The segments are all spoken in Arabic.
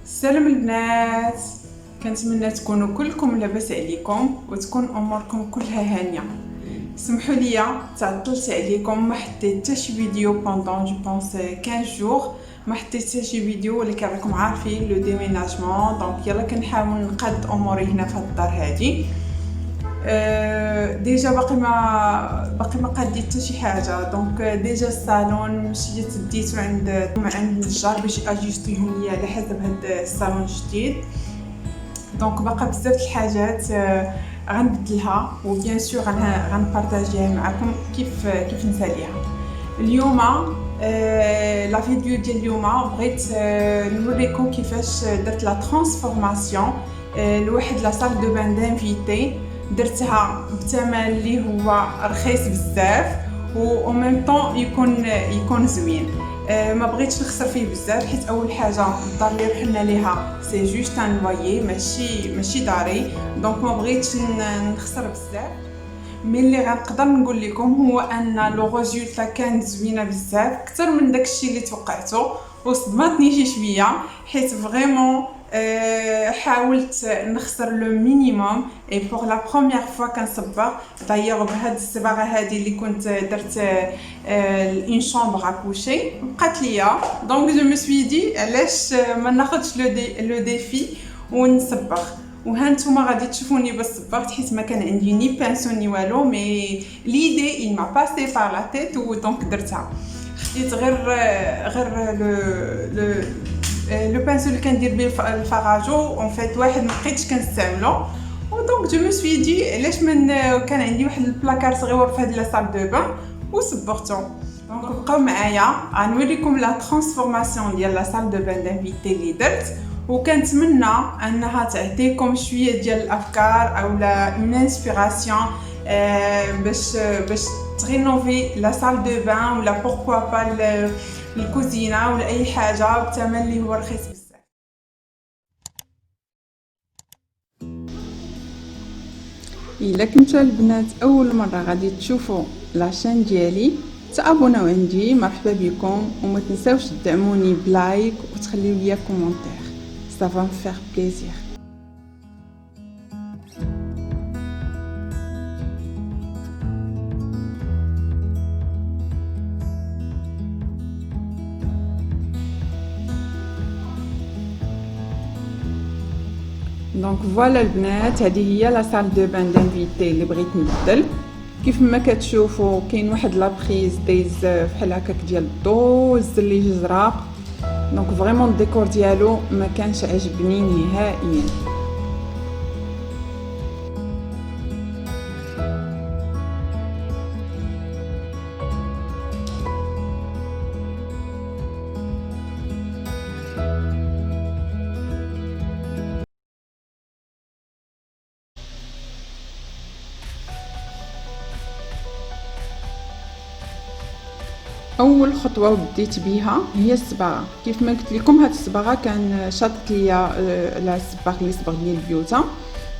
السلام البنات، كنتمنى تكونوا كلكم لاباس عليكم وتكون اموركم كلها هانيه. سمحوا لي تعطلت عليكم، ما حطيت حتى شي فيديو بوندون جو بونس 15 جور، ما حطيت حتى شي فيديو ولكن راكم عارفين لو ديميناجمون. دونك يلا كنحاول نقاد اموري هنا في الدار هادي. ديجا باقي ما قاديت حتى شي حاجه. دونك ديجا الصالون مشيت ديتو عند النجار باش اجيستيهم ليا على حسب هاد الصالون الجديد. دونك باقا بزاف الحاجات غنبدلها وبيان سور غنبارطاجيها معكم كيف نساليها اليوم. لا فيديو ديال اليوم بغيت نوريكم كيفاش درت لا ترانسفورماسيون لواحد لا صال دو بان دانفيتي. درتها بثمن اللي هو رخيص بزاف و ميم طون يكون زوين. ما بغيتش نخسر فيه بزاف حيت اول حاجه الدار اللي رحنا ليها سي جوست ان لويي ماشي داري. دونك ما بغيتش نخسر بزاف. مي اللي غنقدر نقول لكم هو ان لو ريزولتا كانت زوينه بزاف اكثر من داكشي اللي توقعته وصدمتني شي شويه حيت فريمون حاولت نخسر لو مينيموم اي بور لا بروميير فوا كنصبغ. دايوغ بهاد الصباغه هادي اللي كنت درت اون شامبر اكوشي بقات ليا. دونك جو مي سوي دي علاش ما ناخذش لو ديفي ونصبغ. وها نتوما غادي تشوفوني بس صبغت حيت ما كان عندي ني بانسون ني والو، مي ليدي il m'a passé par la tête و دونك درتها. خديت غير لو بانسون اللي كندير به الفراجو اون فيت واحد ما بقيتش كنستعملو. و دونك جو مي سوي دي علاش من كان عندي واحد البلاكار صغيور في هاد لا صال دو بان وصبغتو. دونك بقاو معايا غنوريكم لا ترانسفورماسيون ديال لا صال دو بان دانفيتي اللي درت، وكنتمنى انها تعطيكم شويه ديال الافكار او لا اون انسبيراسيون باش ترينوفي لا صال دو بان ولا بوركوا با الكوزينه ولا اي حاجه بثمن اللي هو رخيص بزاف. الا كنتو البنات اول مره غادي تشوفوا لاشين ديالي تابوناو عندي، مرحبا بكم، وما تنساوش تدعموني بلايك وتخليو ليا كومونتير، ça va me faire plaisir. دونك فوالا البنات، هذه هي لا صال دو بان دانفيتي اللي بغيت نبدل. كيف ما كتشوفوا كاين واحد لابريز دايز بحال هكاك ديال الضو الزليج زرق. دونك فريمون الديكور ديالو ما كانش عجبني نهائيا. اول خطوه بديت بيها هي الصباغه. كيف ما قلت لكم هاد الصباغه كان شاطت ليا لا الصباغ اللي صبغ لي البيوتا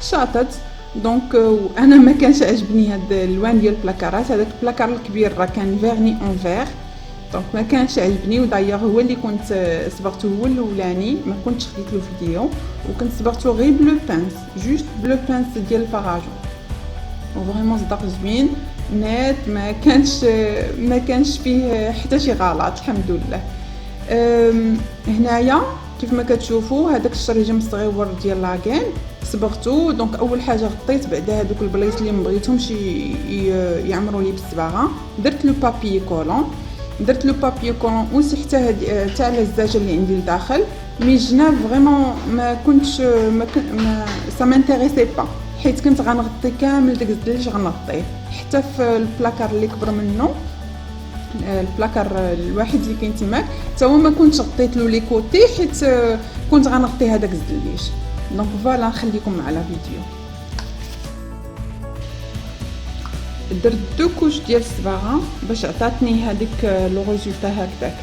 شاطت. دونك وانا ما كانش عجبني هاد الالوان ديال البلاكارات. هذاك البلاكار الكبير راه كان فيرني اون فير، دونك ما كانش عجبني. ودايوغ هو اللي كنت صبغته هو الاولاني، ما كنتش خديت له فيديو، وكنت صبغته غير بلو بانس، جوست بلو بانس ديال الفراجو. وفريمون صدق زوين نات، ما كانش فيه حتى شي غلط الحمد لله. هنايا كيف ما كتشوفوا هذاك الشريجم الصغيور ديال لاكين صبغته. دونك اول حاجه غطيت بعدا هذوك البلايص اللي ما بغيتهمش يعمروا لي بالصباغه. درت لو بابي كولون وسي حتى على الزاجه اللي عندي لداخل. مي جناب فريمون ما كنتش سا مانتيريسي با، حيت كنت غنغطي كامل داك الزليج، غنغطيه حتى في البلاكار اللي كبر منه، البلاكار الواحد اللي كاين تماك حتى هو ما كنتش غطيت له لي كوتي حيت كنت غنغطي هذاك الزليج. دونك فوالا نخليكم مع لا فيديو. درت دو كوش ديال الصباغه باش عطاتني هذيك لو ريزولتا هكذاك.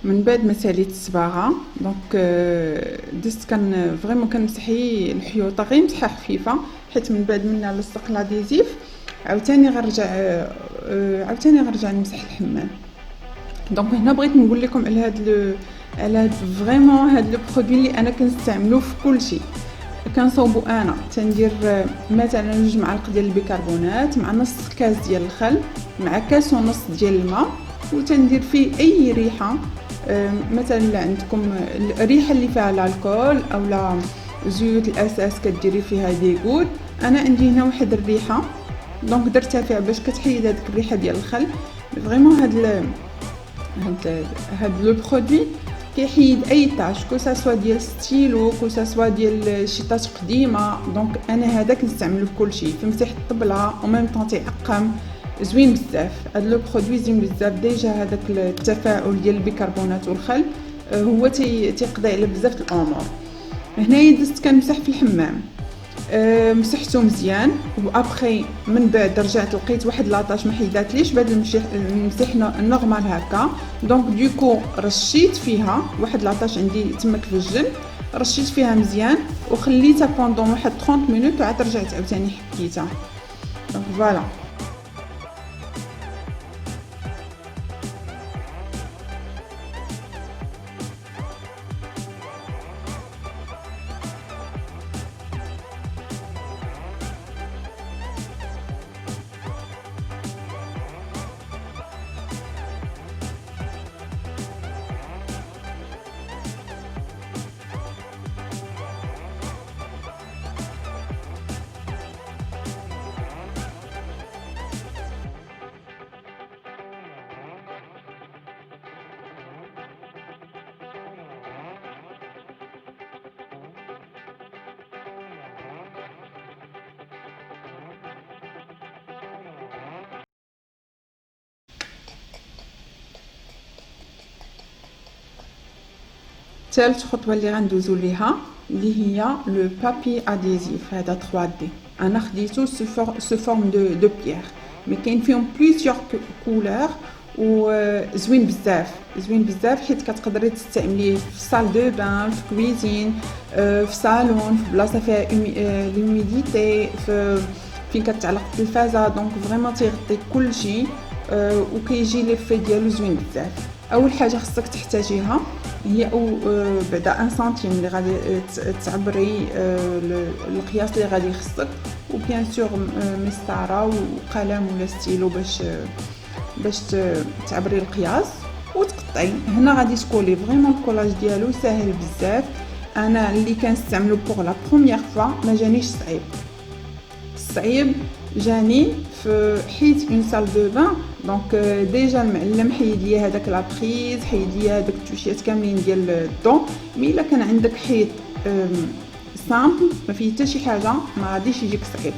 من بعد ما ساليت الصباغه دونك دزت كان فريمون كنمسحي الحيوطه غير مسحه خفيفه، حيت من بعد منا لصق لاديزيف عاوتاني غنرجع نمسح الحمام. دونك هنا بغيت نقول لكم على هاد فريمون هاد لو برودوي اللي انا كنستعملو في كلشي. كنصوبو انا تندير مثلا 2 معالق ديال البيكربونات مع نص كاس ديال الخل مع كاس ونص ديال الماء، وتندير فيه اي ريحه، مثلا الا عندكم الريحه اللي فيها الكحول او لا زيوت الاساس كديري فيها ديغود. انا عندي هنا واحد الريحه دونك درتها فيها باش كتحيد هذيك الريحه ديال الخل. فريمون هاد لو برودوي كيحيد اي طاش كو سوا ديال ستيلو كو سوا ديال شي طاش قديمه. دونك انا هذا كنستعملو في كلشي، في مسح الطبله وميم طون تيعقم زوين بزاف. هاد لو برودوي زوين بزاف، ديجا هذاك التفاعل ديال البيكربونات والخل هو تيقضي على بزاف الامور. هنايا دزت كنمسح في الحمام، مسحته مزيان وابخي من بعد رجعت لقيت واحد لاطاش ما حيداتليش بعد المسح نورمال هكا. دونك دوكو رشيت فيها واحد لاطاش عندي تماك في الجنب، رشيت فيها مزيان وخليتها بوندون واحد 30 مينوت وعاد رجعت عاوتاني حكيتها. دونك فوالا. ثالث خطوه اللي غندوزو ليها اللي هي لو بابي اديزيف. هذا 3 دي انا خديته سو فورم دو بيير، مي كاين فيهم بليزيور كولور وزوين بزاف زوين بزاف، حيت كتقدري تستعمليه في صال دو بان، في كويزين، في صالون، في بلاصه فيها لوميديتي، في فين كتعلق التلفازه. دونك فريمون تيغطي كلشي وكيجي لي في ديالو زوين بزاف. اول حاجه خصك تحتاجيها هي او بعدا 1 سنتيم اللي غادي تعبري القياس اللي غادي يخصك، وبيان سور مسطره وقلم ولا ستيلو باش تعبري القياس وتقطعي. هنا غادي تكولي فريمون الكولاج ديالو ساهل بزاف. انا اللي كنستعملو بوغ لا بروميير فوا ما جانيش صعيب جاني في حيت اون سال دو بان. دونك ديجا المعلم حيد ليا هذاك لابريز، حيد ليا هذاك التوشيات كاملين ديال الدون. مي الا كان عندك حيط سامبل ما فيه حتى شي حاجه ما غاديش يجيك صعيب.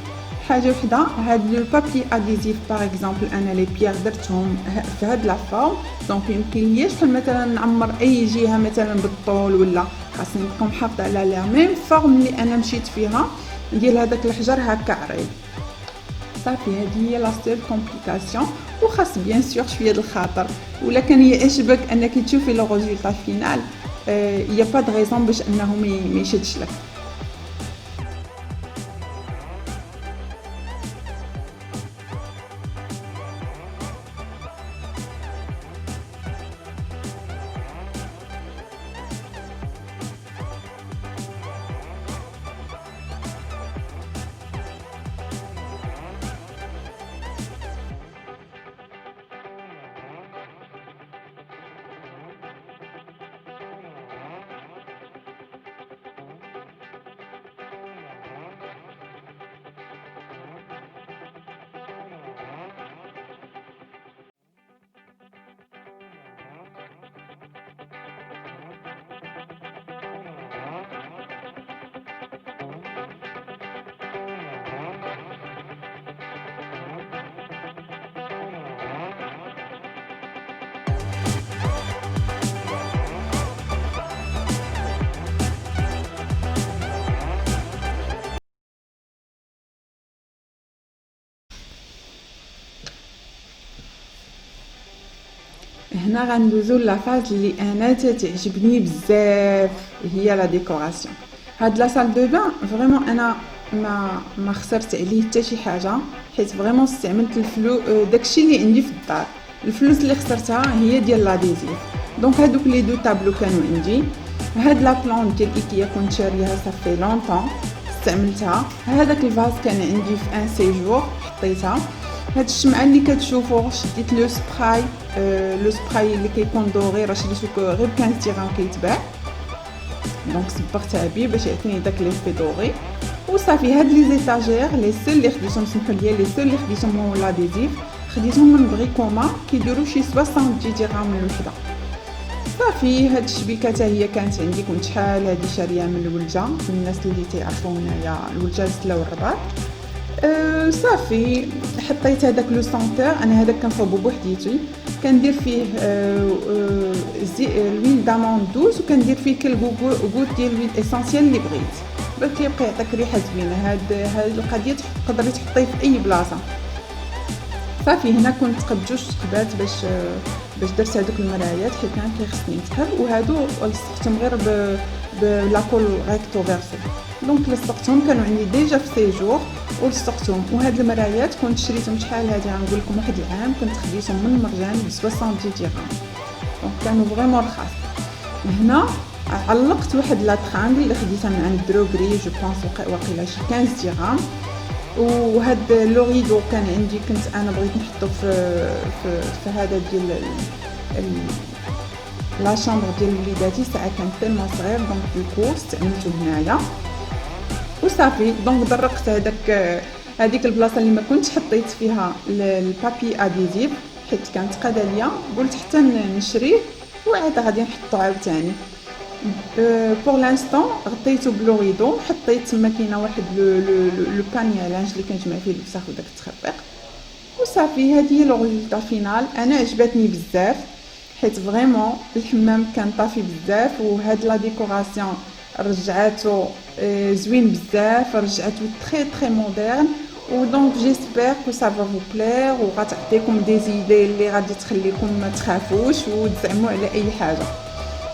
حاجه وحده، هاد لو بابي اديزيف باغ اكزومبل انا لي بيير درتهم في هاد لا فورم، دونك يمكن ليش بحال مثلا نعمر اي جهه مثلا بالطول ولا خاصني نبقى محافظه على لا ميم فورم اللي انا مشيت فيها ديال هذاك الحجر هكا عريض. صافي هذه هي لا سيل كومبليكاسيون، وخاص بيان سور شويه د الخاطر. ولا كان يعجبك انك تشوفي لو ريزولطا فينال يا با د ريزون باش انه ما يشدش لك. هنا غندوزو لافاز اللي انا تعجبني بزاف، هي لا ديكوراسيون. هاد لا سال دو بان فريمون انا ما خسرت عليه حتى شي حاجه، حيت فريمون استعملت داكشي اللي عندي في الدار. الفلوس اللي خسرتها هي ديال لاديزيف. دونك هادوك لي دو طابلو كانوا عندي. هاد لا بلون ديال ايكيا كنت شاريها صافي لونطون استعملتها. هذاك الفاز كان عندي في ان سيجور حطيتها. هاد الشمعه اللي كتشوفوا شديت لو سبراي، لو سبراي اللي كيكون دوري راه شريتو غير ب 15 درهم كيتباع. دونك صبرتها بيه باش يعطيني داك ليفي دوري وصافي. هاد لي زيتاجير لي سول اللي خديتهم، سمحوا لي، لي سول اللي خديتهم هو لاديزيف، خديتهم من بريكوما كيديروا شي 70 درهم الوحده. صافي هاد الشبيكه حتى هي كانت عندي، كنت شحال هادي شاريه من الولجه، الناس اللي تيعرفوا هنايا الولجه سلا والرباط. صافي حطيت هذاك لو سونتور. انا هذاك كنصوبو بوحديتي، كندير فيه الويل دامون دوز، وكندير فيه كل غوت ديال الويل اسونسيال اللي بغيت باش كيبقى يعطيك ريحه زوينه. هاد القضيه تقدري تحطيه في اي بلاصه. صافي هنا كنت تقبت جوج تقبات باش درت هذوك المرايات حيت كان كيخصني نسحب، وهادو لصقتهم غير بلاكول ريكتو فيرسو. دونك لصقتهم، كانوا عندي ديجا في سيجور ولصقتهم. وهاد المرايات كنت شريتهم شحال هادي غنقول لكم واحد العام، كنت خديتهم من مرجان ب 70 درهم. دونك كانوا فريمون رخاص. هنا علقت واحد لا ترانغل اللي خديتها من عند دروغري، جو بونس واقيلا شي 15 درهم. وهاد لوريدو كان عندي، كنت انا بغيت نحطو في هذا ديال لا شامبر ديال وليداتي، ساعه كان تيلمون صغير دونك دوكو استعملته هنايا وصافي. دونك درقت هذيك البلاصه اللي ما كنتش حطيت فيها البابي اديزيف حيت كانت قاده ليا، قلت حتى نشريه وعاد غادي نحطو عاوتاني. بور لانستون غطيته بلوريدو، حطيت تما كاينه واحد لو باني لانج اللي كنجمع فيه الوسخ وداك التخربيق وصافي. هذه هي لو ريزولطا فينال. انا عجبتني بزاف حيت فريمون الحمام كان طافي بزاف، وهاد لا ديكوراسيون رجعاتو زوين بزاف، رجعاتو تري تري مودرن. ودونك جيسبر كو سا فا فو بلير وغتعطيكم دي زيدي اللي غادي تخليكم ما تخافوش وتزعموا على اي حاجه.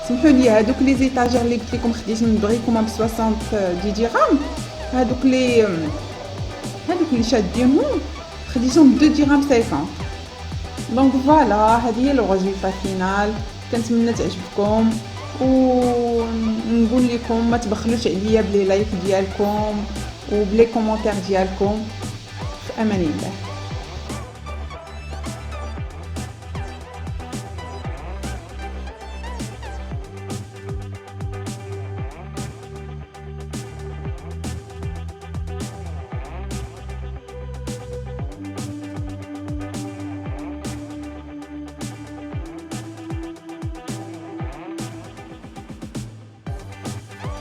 سمحوا لي هادوك لي زيتاجير اللي قلت لكم خديت من بريكوما ب 60 درهم، هادوك اللي شادينهم خديتهم ب 2 درهم 50. دونك فوالا هذه هي لو ريزولطا فينال. كنتمنى تعجبكم، ونقول لكم ما تبخلوش عليا بلي لايك ديالكم وبلي كومونتير ديالكم. في امان الله.